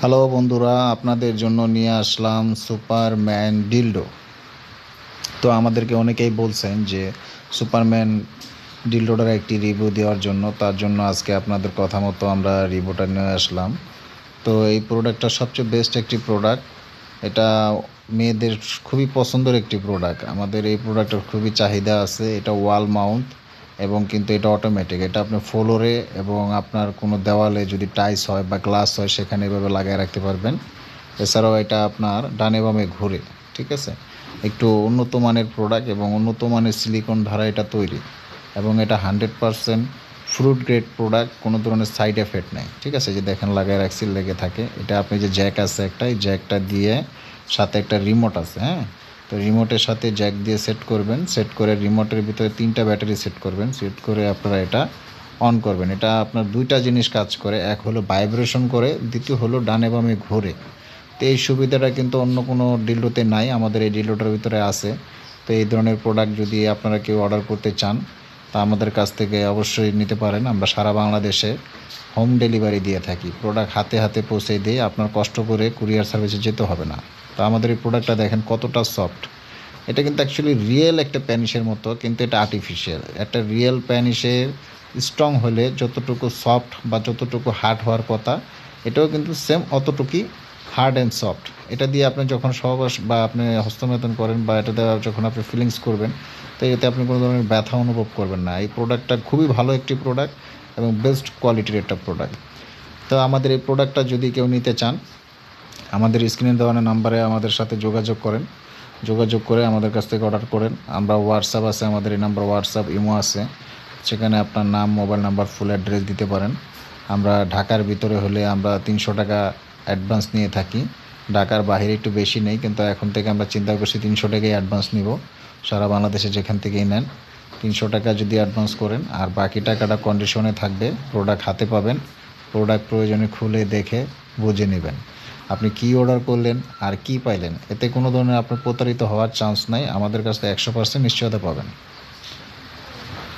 Hello বন্ধুরা, আপনাদের জন্য নিয়ে আসলাম সুপারম্যান ডিলডো। তো আমাদেরকে অনেকেই বলছেন যে সুপারম্যান ডিলডোটার একটি রিভিউ দেওয়ার জন্য, তার জন্য আজকে আপনাদের কথা মতো আমরা রিভিউটা নিয়ে আসলাম। তো এই প্রোডাক্টটা সবচেয়ে বেস্ট একটি প্রোডাক্ট। এটা মেয়েদের খুবই পছন্দের একটি প্রোডাক্ট। আমাদের এই প্রোডাক্টের খুবই চাহিদা আছে। এটা ওয়াল মাউন্ট এবং কিন্তু এটা অটোমেটিক। এটা আপনি ফ্লোরে এবং আপনার কোনো দেওয়ালে যদি টাইলস হয় বা গ্লাস হয় সেখানে এভাবে লাগিয়ে রাখতে পারবেন। এছাড়াও এটা আপনার ডানে বামে ঘুরে, ঠিক আছে। একটু উন্নত মানের প্রোডাক্ট এবং উন্নত মানের সিলিকন দ্বারা এটা তৈরি, এবং এটা 100% ফ্রুট গ্রেড প্রোডাক্ট। কোনো ধরনের সাইড এফেক্ট নেই, ঠিক আছে। যে দেখেন লাগায় রাখছি, লেগে থাকে। এটা আপনি যে জ্যাক আছে একটা, এই জ্যাকটা দিয়ে সাথে একটা রিমোট আছে, হ্যাঁ। তো রিমোটের সাথে জ্যাক দিয়ে সেট করবেন, সেট করে রিমোটের ভিতরে 3টা ব্যাটারি সেট করবেন, সেট করে আপনারা এটা অন করবেন। এটা আপনার 2টা জিনিস কাজ করে, এক হলো ভাইব্রেশন করে, দ্বিতীয় হলো ডানে বামে ঘোরে। তো এই সুবিধাটা কিন্তু অন্য কোনো ডিলডোতে নাই, আমাদের এই ডিলডোটার ভিতরে আছে। তো এই ধরনের প্রোডাক্ট যদি আপনারা কেউ অর্ডার করতে চান তা আমাদের কাছ থেকে অবশ্যই নিতে পারেন। আমরা সারা বাংলাদেশে হোম ডেলিভারি দিয়ে থাকি, প্রোডাক্ট হাতে হাতে পৌঁছে দিয়ে আপনার কষ্ট করে কুরিয়ার সার্ভিসে যেতে হবে না। তো আমাদের এই প্রোডাক্টটা দেখেন কতটা সফট। এটা কিন্তু অ্যাকচুয়ালি রিয়েল একটা প্যানিশের মতো, কিন্তু এটা আর্টিফিশিয়াল। একটা রিয়েল প্যানিশের স্ট্রং হলে যতটুকু সফট বা যতটুকু হার্ড হওয়ার কথা, এটাও কিন্তু সেম অতটুকুই হার্ড অ্যান্ড সফট। এটা দিয়ে আপনি যখন সহবাস বা আপনি হস্তমেলন করেন বা এটা দেওয়া যখন আপনি ফিলিংস করবেন, তো এতে আপনি কোনো ধরনের ব্যথা অনুভব করবেন না। এই প্রোডাক্টটা খুবই ভালো একটি প্রোডাক্ট এবং বেস্ট কোয়ালিটির একটা প্রোডাক্ট। তো আমাদের এই প্রোডাক্টটা যদি কেউ নিতে চান, আমাদের স্ক্রিনে দেওয়া নাম্বারে আমাদের সাথে যোগাযোগ করেন, যোগাযোগ করে আমাদের কাছ থেকে অর্ডার করেন। আমরা হোয়াটসঅ্যাপ আছে, আমাদের এই নাম্বার হোয়াটসঅ্যাপ ইমো আছে, সেখানে আপনার নাম, মোবাইল নাম্বার, ফুল অ্যাড্রেস দিতে পারেন। আমরা ঢাকার ভিতরে হলে আমরা 300 টাকা অ্যাডভান্স নিয়ে থাকি। ঢাকার বাইরে একটু বেশি নেই, কিন্তু এখন থেকে আমরা চিন্তা করছি 300 টাকাই অ্যাডভান্স নিব। সারা বাংলাদেশে যেখান থেকেই নেন 300 টাকা যদি অ্যাডভান্স করেন, আর বাকি টাকাটা কন্ডিশনে থাকবে। প্রোডাক্ট হাতে পাবেন, প্রোডাক্ট প্রয়োজনে খুলে দেখে বুঝে নেবেন আপনি কী অর্ডার করলেন আর কী পাইলেন। এতে কোনো ধরনের আপনার প্রতারিত হওয়ার চান্স নাই, আমাদের কাছ থেকে 100% নিশ্চয়তা পাবেন।